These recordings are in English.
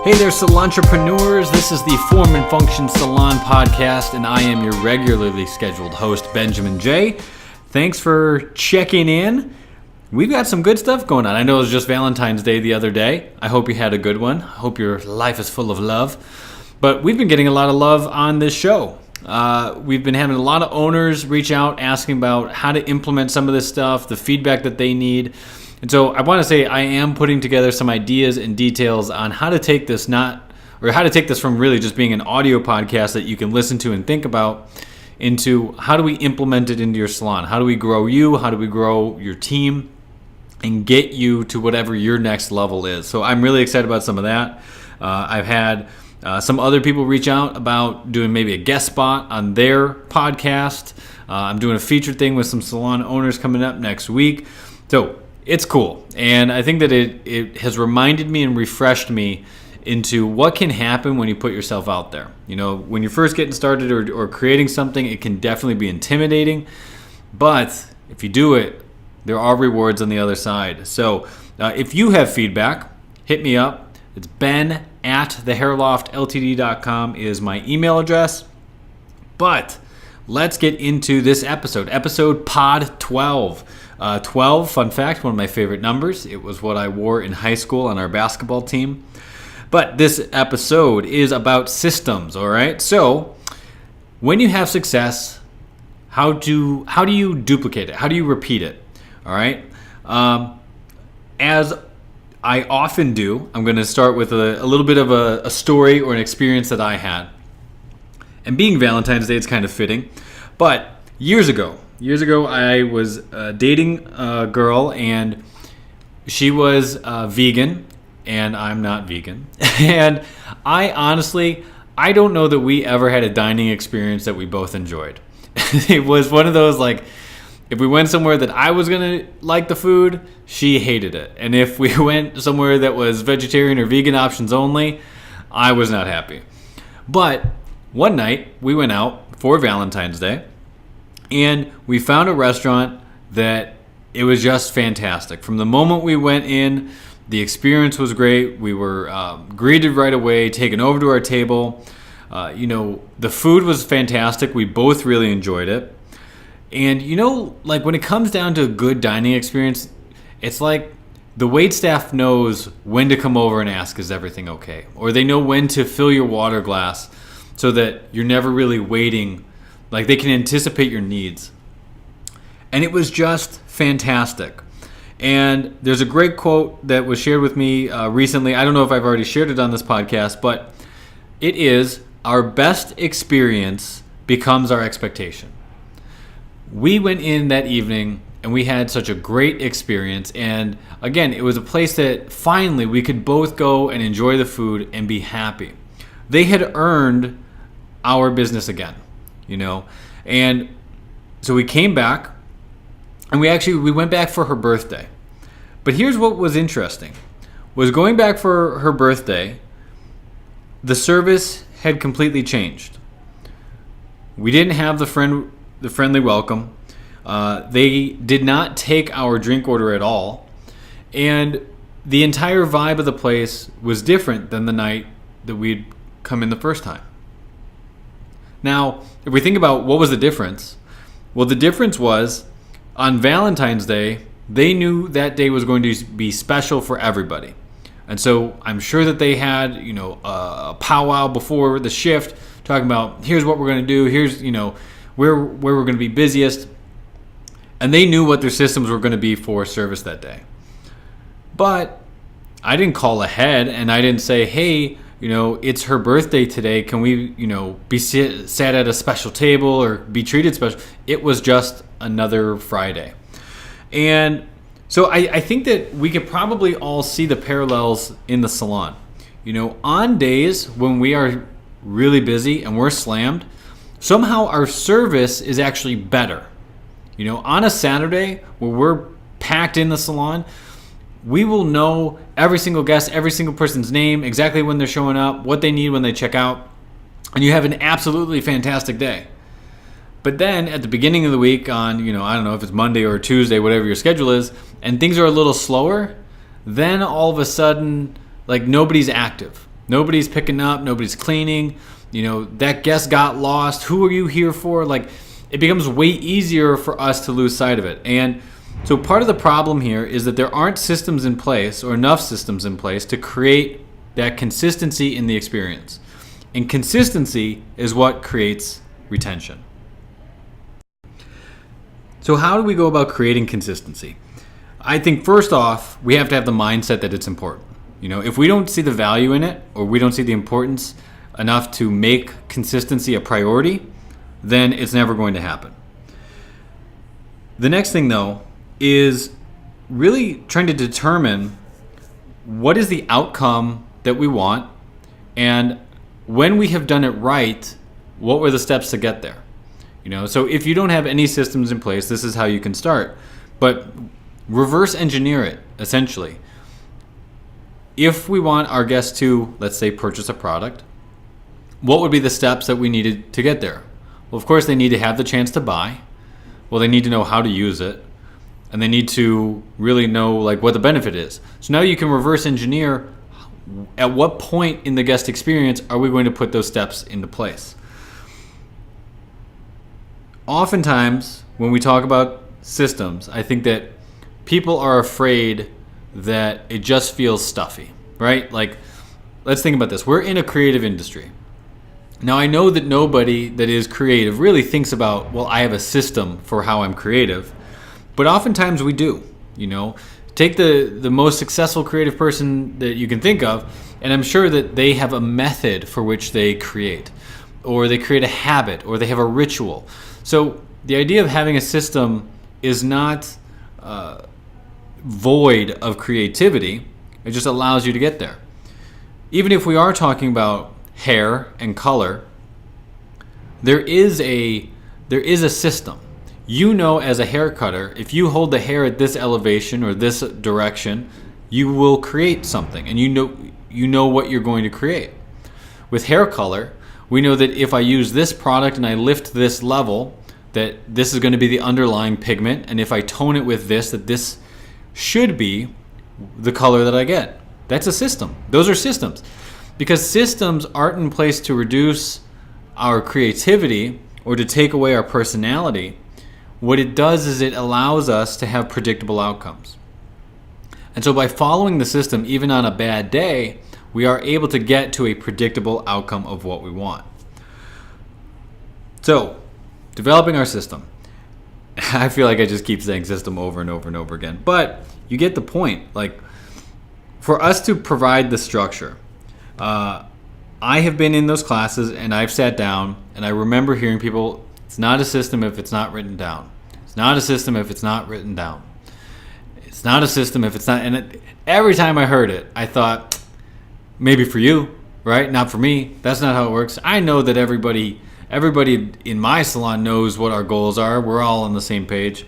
Hey there, salon entrepreneurs. This is the Form and Function Salon Podcast, and I am your regularly scheduled host, Benjamin J. Thanks for checking in. We've got some good stuff going on. I know it was just Valentine's Day the other day. I hope you had a good one. I hope your life is full of love. But we've been getting a lot of love on this show. We've been having a lot of owners reach out asking about how to implement some of this stuff, the feedback that they need. And so I want to say I am putting together some ideas and details on how to take this from really just being an audio podcast that you can listen to and think about into how do we implement it into your salon? How do we grow you? How do we grow your team and get you to whatever your next level is? So I'm really excited about some of that. I've had some other people reach out about doing maybe a guest spot on their podcast. I'm doing a featured thing with some salon owners coming up next week. So it's cool. And I think that it has reminded me and refreshed me into what can happen when you put yourself out there. You know, when you're first getting started or creating something, it can definitely be intimidating. But if you do it, there are rewards on the other side. So if you have feedback, hit me up. It's ben@thehairloftltd.com is my email address. But let's get into this episode pod 12. 12, fun fact, one of my favorite numbers. It was what I wore in high school on our basketball team. But this episode is about systems, all right? So when you have success, how do you duplicate it? How do you repeat it, all right? As I often do, I'm going to start with a little bit of a story or an experience that I had. And being Valentine's Day, it's kind of fitting. But years ago, I was dating a girl, and she was vegan, and I'm not vegan. And I don't know that we ever had a dining experience that we both enjoyed. It was one of those, like, if we went somewhere that I was going to like the food, she hated it. And if we went somewhere that was vegetarian or vegan options only, I was not happy. But one night, we went out for Valentine's Day, and we found a restaurant that it was just fantastic. From the moment we went in, the experience was great. We were greeted right away, taken over to our table. The food was fantastic. We both really enjoyed it. And, like when it comes down to a good dining experience, it's like the waitstaff knows when to come over and ask, is everything okay? Or they know when to fill your water glass so that you're never really waiting. Like they can anticipate your needs. And it was just fantastic. And there's a great quote that was shared with me recently. I don't know if I've already shared it on this podcast, but it is, our best experience becomes our expectation. We went in that evening and we had such a great experience. And again, it was a place that finally we could both go and enjoy the food and be happy. They had earned our business again. And so we came back, and we went back for her birthday. But here's what was interesting, was going back for her birthday, the service had completely changed. We didn't have the friendly welcome. They did not take our drink order at all. And the entire vibe of the place was different than the night that we'd come in the first time. Now, if we think about what was the difference, well, the difference was on Valentine's Day, they knew that day was going to be special for everybody. And so I'm sure that they had, a powwow before the shift talking about here's what we're going to do, here's, where we're going to be busiest. And they knew what their systems were going to be for service that day. But I didn't call ahead and I didn't say, hey, it's her birthday today. Can we, be sat at a special table or be treated special? It was just another Friday. And so I think that we could probably all see the parallels in the salon. On days when we are really busy and we're slammed, somehow our service is actually better. On a Saturday where we're packed in the salon, we will know every single guest, every single person's name, exactly when they're showing up, what they need when they check out, and you have an absolutely fantastic day. But then at the beginning of the week on, I don't know if it's Monday or Tuesday, whatever your schedule is, and things are a little slower, then all of a sudden, like nobody's active. Nobody's picking up, nobody's cleaning. That guest got lost. Who are you here for? Like, it becomes way easier for us to lose sight of it. And so part of the problem here is that there aren't systems in place, or enough systems in place, to create that consistency in the experience. And consistency is what creates retention. So how do we go about creating consistency? I think first off, we have to have the mindset that it's important. If we don't see the value in it, or we don't see the importance enough to make consistency a priority, then it's never going to happen. The next thing, though, is really trying to determine what is the outcome that we want, and when we have done it right, what were the steps to get there? So if you don't have any systems in place, this is how you can start. But reverse engineer it, essentially. If we want our guests to, let's say, purchase a product, what would be the steps that we needed to get there? Well, of course, they need to have the chance to buy. Well, they need to know how to use it. And they need to really know what the benefit is. So now you can reverse engineer at what point in the guest experience are we going to put those steps into place. Oftentimes, when we talk about systems, I think that people are afraid that it just feels stuffy, right? Let's think about this. We're in a creative industry. Now, I know that nobody that is creative really thinks about, well, I have a system for how I'm creative. But oftentimes we do. Take the most successful creative person that you can think of, and I'm sure that they have a method for which they create, or they create a habit, or they have a ritual. So the idea of having a system is not void of creativity. It just allows you to get there. Even if we are talking about hair and color, there is a system. As a hair cutter, if you hold the hair at this elevation or this direction, you will create something, and you know what you're going to create. With hair color, we know that if I use this product and I lift this level, that this is going to be the underlying pigment, and if I tone it with this, that this should be the color that I get. That's a system. Those are systems. Because systems aren't in place to reduce our creativity or to take away our personality. What it does is it allows us to have predictable outcomes. And so by following the system, even on a bad day, we are able to get to a predictable outcome of what we want. So, developing our system. I feel like I just keep saying system over and over and over again. But you get the point. For us to provide the structure, I have been in those classes and I've sat down and I remember hearing people, it's not a system if it's not written down. It's not a system if it's not written down. It's not a system if it's not. And every time I heard it, I thought, maybe for you, right? Not for me. That's not how it works. I know that everybody in my salon knows what our goals are. We're all on the same page.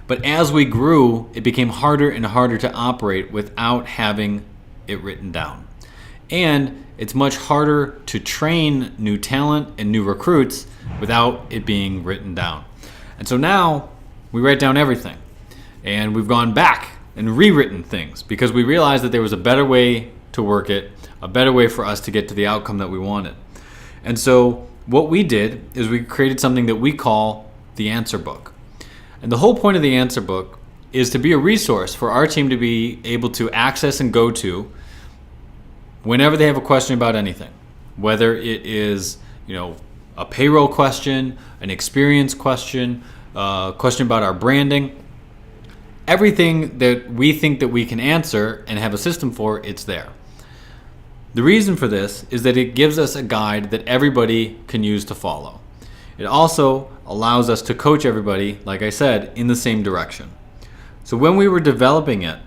But as we grew, it became harder and harder to operate without having it written down. And it's much harder to train new talent and new recruits without it being written down. And so now we write down everything. And we've gone back and rewritten things because we realized that there was a better way to work it, a better way for us to get to the outcome that we wanted. And so what we did is we created something that we call the answer book. And the whole point of the answer book is to be a resource for our team to be able to access and go to whenever they have a question about anything, whether it is, a payroll question, an experience question, a question about our branding, everything that we think that we can answer and have a system for, it's there. The reason for this is that it gives us a guide that everybody can use to follow. It also allows us to coach everybody, like I said, in the same direction. So when we were developing it,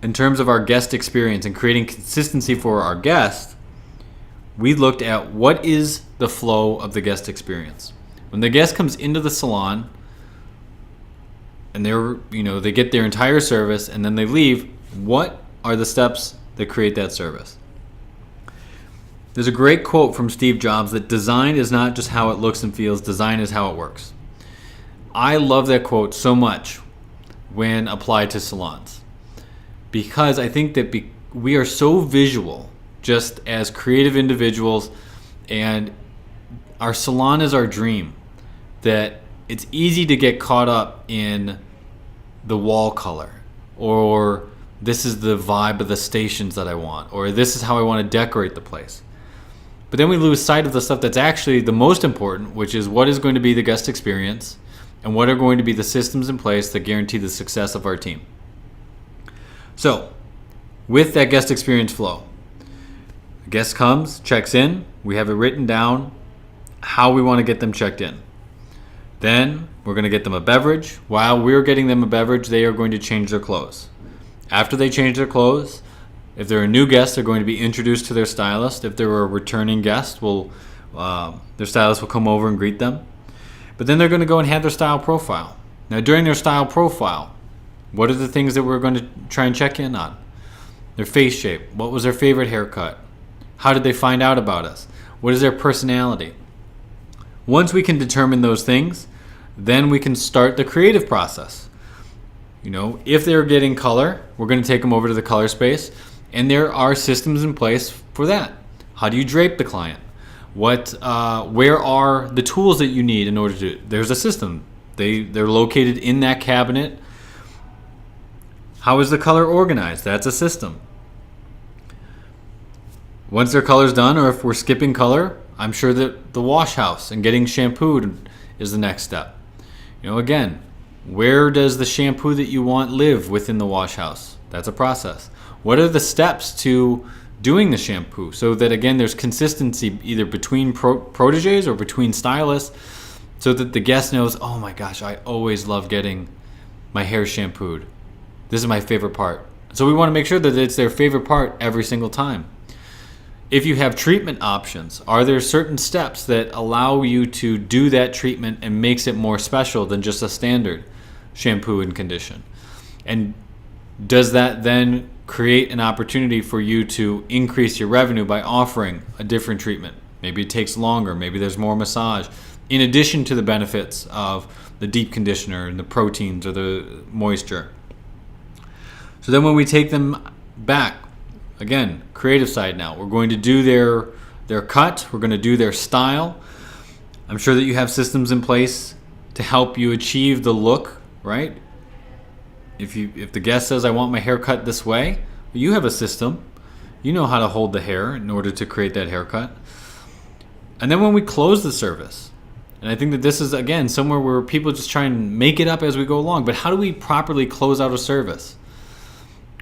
in terms of our guest experience and creating consistency for our guests, we looked at what is the flow of the guest experience. When the guest comes into the salon and they get their entire service and then they leave, what are the steps that create that service? There's a great quote from Steve Jobs that design is not just how it looks and feels, design is how it works. I love that quote so much when applied to salons, because I think that we are so visual just as creative individuals, and our salon is our dream, that it's easy to get caught up in the wall color, or this is the vibe of the stations that I want, or this is how I want to decorate the place. But then we lose sight of the stuff that's actually the most important, which is what is going to be the guest experience and what are going to be the systems in place that guarantee the success of our team. So, with that guest experience flow, the guest comes, checks in, we have it written down how we want to get them checked in. Then we're going to get them a beverage. While we're getting them a beverage, they are going to change their clothes. After they change their clothes, if they're a new guest, they're going to be introduced to their stylist. If they're a returning guest, their stylist will come over and greet them. But then they're going to go and have their style profile. Now, during their style profile, what are the things that we're going to try and check in on? Their face shape. What was their favorite haircut? How did they find out about us? What is their personality? Once we can determine those things, then we can start the creative process. If they're getting color, we're going to take them over to the color space, and there are systems in place for that. How do you drape the client? Where are the tools that you need in order to? There's a system. They're located in that cabinet. How is the color organized? That's a system. Once their color's done, or if we're skipping color, I'm sure that the wash house and getting shampooed is the next step. Again, where does the shampoo that you want live within the wash house? That's a process. What are the steps to doing the shampoo so that, again, there's consistency either between proteges or between stylists, so that the guest knows, oh my gosh, I always love getting my hair shampooed. This is my favorite part. So we want to make sure that it's their favorite part every single time. If you have treatment options, are there certain steps that allow you to do that treatment and makes it more special than just a standard shampoo and condition? And does that then create an opportunity for you to increase your revenue by offering a different treatment? Maybe it takes longer, maybe there's more massage, in addition to the benefits of the deep conditioner and the proteins or the moisture. So then when we take them back, again, creative side now, we're going to do their cut, we're going to do their style. I'm sure that you have systems in place to help you achieve the look, right? If the guest says, I want my hair cut this way, you have a system. You know how to hold the hair in order to create that haircut. And then when we close the service, and I think that this is, again, somewhere where people just try and make it up as we go along, but how do we properly close out a service?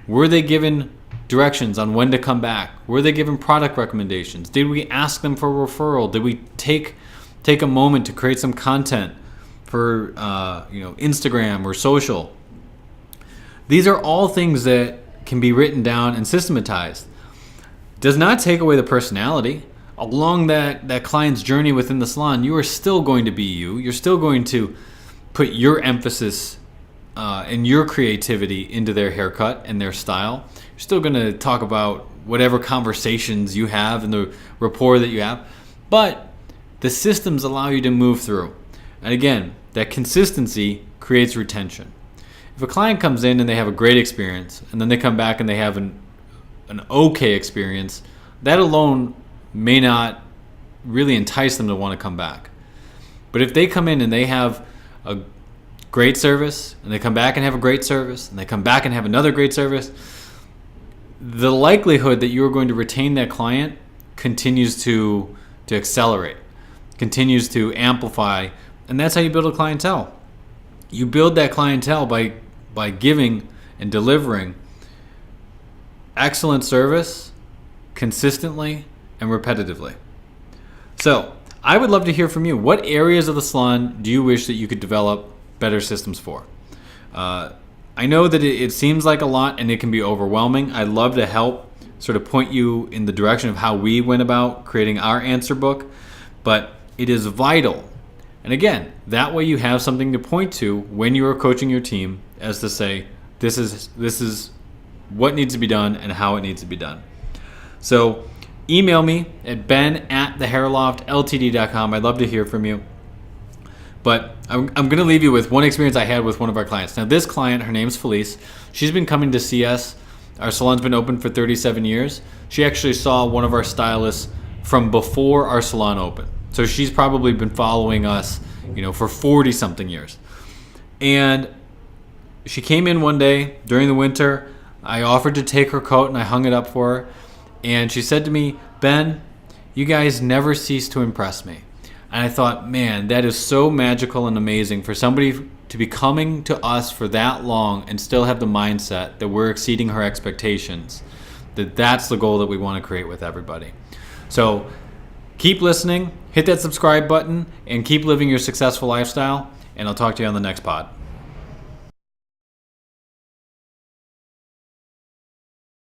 Were they given directions on when to come back? Were they given product recommendations? Did we ask them for a referral? Did we take a moment to create some content for Instagram or social? These are all things that can be written down and systematized. Does not take away the personality. Along that client's journey within the salon, you are still going to be you. You're still going to put your emphasis and your creativity into their haircut and their style. You're still going to talk about whatever conversations you have and the rapport that you have. But the systems allow you to move through. And again, that consistency creates retention. If a client comes in and they have a great experience, and then they come back and they have an okay experience, that alone may not really entice them to want to come back. But if they come in and they have a great service, and they come back and have a great service, and they come back and have another great service, the likelihood that you are going to retain that client continues to accelerate, continues to amplify, and that's how you build a clientele. You build that clientele by giving and delivering excellent service consistently and repetitively. So I would love to hear from you. What areas of the salon do you wish that you could develop better systems for? I know that it seems like a lot and it can be overwhelming. I'd love to help sort of point you in the direction of how we went about creating our answer book, but it is vital. And again, that way you have something to point to when you are coaching your team, as to say, this is what needs to be done and how it needs to be done. So email me at ben@thehairloftltd.com. I'd love to hear from you. But I'm going to leave you with one experience I had with one of our clients. Now, this client, her name's Felice. She's been coming to see us Our salon's been open for 37 years. She actually saw one of our stylists from before our salon opened. So she's probably been following us, for 40 something years. And she came in one day during the winter. I offered to take her coat and I hung it up for her. And she said to me, "Ben, you guys never cease to impress me." And I thought, man, that is so magical and amazing for somebody to be coming to us for that long and still have the mindset that we're exceeding her expectations. That's the goal that we want to create with everybody. So keep listening, hit that subscribe button, and keep living your successful lifestyle. And I'll talk to you on the next pod.